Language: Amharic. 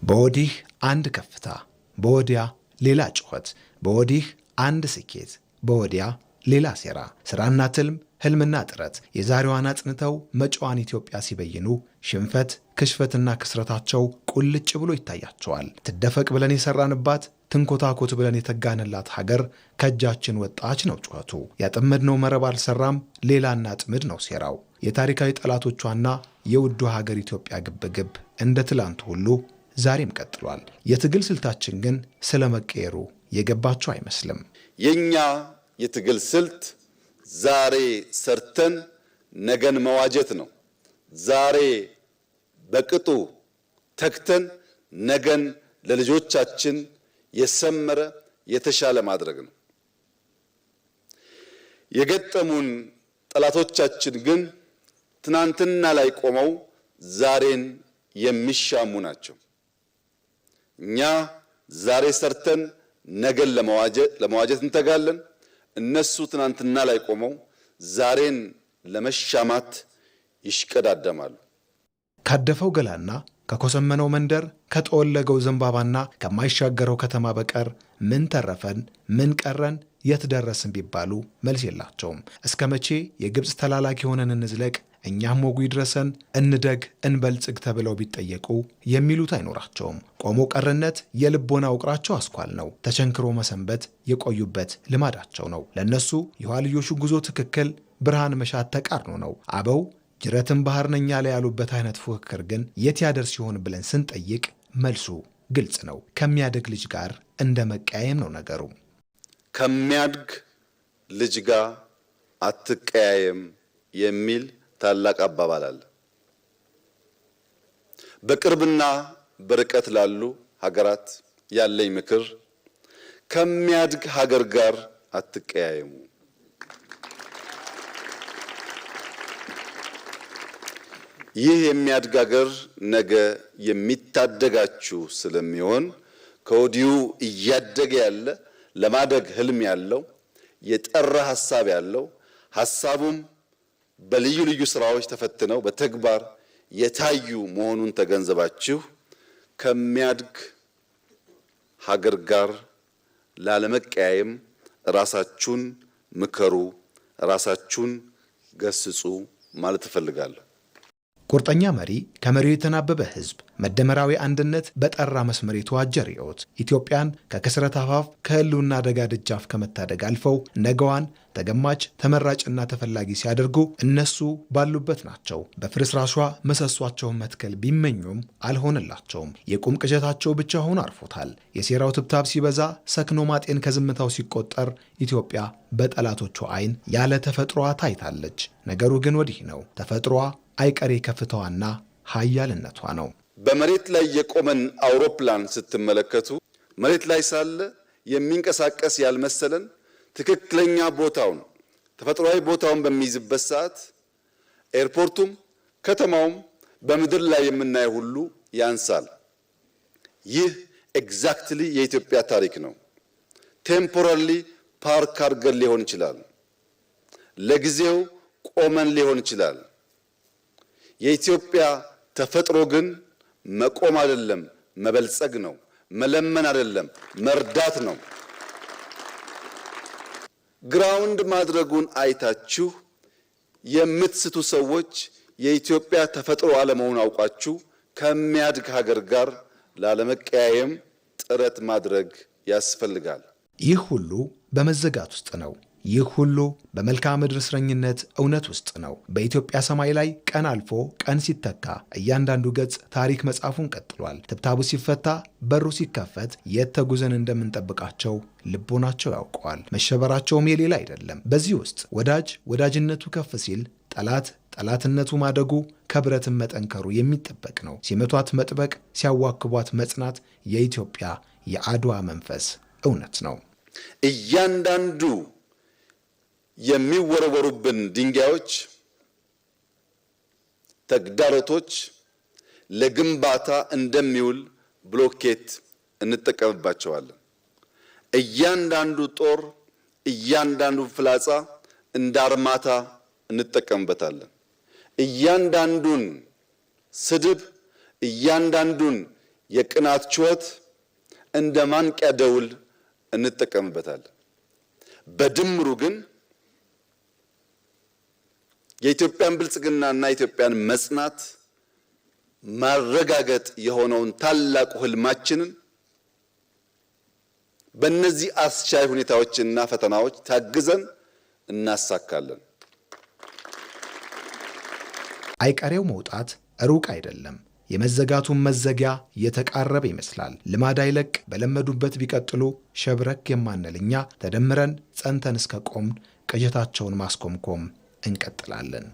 በወዲህ አንድ ከፍታ፣ በወዲያ ሌላ ጩኸት፣ በወዲህ አንድ ስኬት፣ በወዲያ ሌላ ሴራ። ስራና ትልም፣ ህልምና ጥረት የዛሬዋን አጽንተው መጪዋን ኢትዮጵያ ሲበይኑ ሽንፈት፣ ክሽፈትና ክስረታቸው ቁልጭ ብሎ ይታያቸዋል። ትደፈቅ ብለን የሰራንባት ትንኮታኮት ብለን የተጋንላት ሀገር ከእጃችን ወጣች ነው ጩኸቱ። ያጠመድነው መረብ አልሰራም፣ ሌላና ጥምድ ነው ሴራው። የታሪካዊ ጠላቶቿና የውዱ ሀገር ኢትዮጵያ ግብግብ እንደ ትላንቱ ሁሉ ዛሬም ቀጥሏል። የትግል ስልታችን ግን ስለመቀየሩ የገባቸው አይመስልም። የኛ የትግል ስልት ዛሬ ሰርተን ነገን መዋጀት ነው። ዛሬ በቅጡ ተክተን ነገን ለልጆቻችን የሰመረ የተሻለ ማድረግ ነው። የገጠሙን ጠላቶቻችን ግን ትናንትና ላይ ቆመው ዛሬን የሚሻሙ ናቸው። እኛ ዛሬ ሰርተን ነገን ለመዋጀት እንተጋለን። እነሱ ትናንትና ላይ ቆመው ዛሬን ለመሻማት ይሽቀዳደማሉ። ካደፈው ገላና ከኮሰመነው መንደር ከጠወለገው ዘንባባና ከማይሻገረው ከተማ በቀር ምን ተረፈን? ምን ቀረን? የት ደረስን ቢባሉ መልስ የላቸውም። እስከ መቼ የግብፅ ተላላኪ ሆነን እንዝለቅ? እኛም ወጉ ይድረሰን፣ እንደግ፣ እንበልጽግ ተብለው ቢጠየቁ የሚሉት አይኖራቸውም። ቆሞ ቀርነት የልቦና ውቅራቸው አስኳል ነው። ተቸንክሮ መሰንበት የቆዩበት ልማዳቸው ነው። ለነሱ የኋልዮሹ ጉዞ ትክክል፣ ብርሃን መሻት ተቃርኖ ነው። አበው ጅረትን ባህር ነኛ ላይ ያሉበት አይነት ፉክክር ግን የት ያደርስ ሲሆን ብለን ስንጠይቅ መልሱ ግልጽ ነው። ከሚያድግ ልጅ ጋር እንደ መቀያየም ነው ነገሩ። ከሚያድግ ልጅ ጋር አትቀያየም የሚል ታላቅ አባባል አለ። በቅርብና በርቀት ላሉ ሀገራት ያለኝ ምክር ከሚያድግ ሀገር ጋር አትቀያየሙ። ይህ የሚያድግ ሀገር ነገ የሚታደጋችሁ ስለሚሆን ከወዲሁ እያደገ ያለ ለማደግ ህልም ያለው የጠራ ሐሳብ ያለው ሐሳቡም በልዩ ልዩ ስራዎች ተፈትነው በተግባር የታዩ መሆኑን ተገንዘባችሁ ከሚያድግ ሀገር ጋር ላለመቀያየም ራሳችሁን ምከሩ፣ ራሳችሁን ገስጹ ማለት እፈልጋለሁ። ቁርጠኛ መሪ፣ ከመሪው የተናበበ ህዝብ፣ መደመራዊ አንድነት በጠራ መስመር የተዋጀ ርዕዮት ኢትዮጵያን ከክስረት አፋፍ ከህልውና አደጋ ደጃፍ ከመታደግ አልፈው ነገዋን ተገማች ተመራጭና ተፈላጊ ሲያደርጉ እነሱ ባሉበት ናቸው። በፍርስራሿ ምሰሷቸውን መትከል ቢመኙም አልሆነላቸውም። የቁም ቅዠታቸው ብቻ ሆኖ አርፎታል። የሴራው ትብታብ ሲበዛ ሰክኖ ማጤን ከዝምታው ሲቆጠር ኢትዮጵያ በጠላቶቿ አይን ያለ ተፈጥሮዋ ታይታለች። ነገሩ ግን ወዲህ ነው። ተፈጥሮዋ አይቀሬ ከፍታዋና ኃያልነቷ ነው። በመሬት ላይ የቆመን አውሮፕላን ስትመለከቱ መሬት ላይ ሳለ የሚንቀሳቀስ ያልመሰለን ትክክለኛ ቦታውን ተፈጥሯዊ ቦታውን በሚይዝበት ሰዓት ኤርፖርቱም ከተማውም በምድር ላይ የምናየው ሁሉ ያንሳል። ይህ ኤግዛክትሊ የኢትዮጵያ ታሪክ ነው። ቴምፖራሪ ፓርክ አድርገን ሊሆን ይችላል። ለጊዜው ቆመን ሊሆን ይችላል። የኢትዮጵያ ተፈጥሮ ግን መቆም አይደለም መበልጸግ ነው። መለመን አይደለም መርዳት ነው። ግራውንድ ማድረጉን አይታችሁ የምትስቱ ሰዎች የኢትዮጵያ ተፈጥሮ አለመሆኑን አውቃችሁ ከሚያድግ ሀገር ጋር ላለመቀያየም ጥረት ማድረግ ያስፈልጋል። ይህ ሁሉ በመዘጋት ውስጥ ነው። ይህ ሁሉ በመልክዓ ምድር እስረኝነት እውነት ውስጥ ነው። በኢትዮጵያ ሰማይ ላይ ቀን አልፎ ቀን ሲተካ እያንዳንዱ ገጽ ታሪክ መጻፉን ቀጥሏል። ትብታቡ ሲፈታ በሩ ሲከፈት የት ተጉዘን እንደምንጠብቃቸው ልቦናቸው ያውቀዋል። መሸበራቸውም የሌላ አይደለም። በዚህ ውስጥ ወዳጅ ወዳጅነቱ ከፍ ሲል ጠላት ጠላትነቱ ማደጉ ከብረትን መጠንከሩ የሚጠበቅ ነው። ሲመቷት መጥበቅ፣ ሲያዋክቧት መጽናት የኢትዮጵያ የአድዋ መንፈስ እውነት ነው። እያንዳንዱ የሚወረወሩብን ድንጋዮች፣ ተግዳሮቶች ለግንባታ እንደሚውል ብሎኬት እንጠቀምባቸዋለን። እያንዳንዱ ጦር፣ እያንዳንዱ ፍላጻ እንደ አርማታ እንጠቀምበታለን። እያንዳንዱን ስድብ፣ እያንዳንዱን የቅናት ጩኸት እንደ ማንቂያ ደውል እንጠቀምበታለን። በድምሩ ግን የኢትዮጵያን ብልጽግናና የኢትዮጵያን መጽናት ማረጋገጥ የሆነውን ታላቁ ህልማችንን በእነዚህ አስቻይ ሁኔታዎችና ፈተናዎች ታግዘን እናሳካለን። አይቀሬው መውጣት ሩቅ አይደለም። የመዘጋቱን መዘጊያ የተቃረበ ይመስላል። ልማድ አይለቅ በለመዱበት ቢቀጥሉ ሸብረክ የማንልኛ ተደምረን ጸንተን እስከ ቆምን ቅዠታቸውን ማስኮምኮም እንቀጥላለን።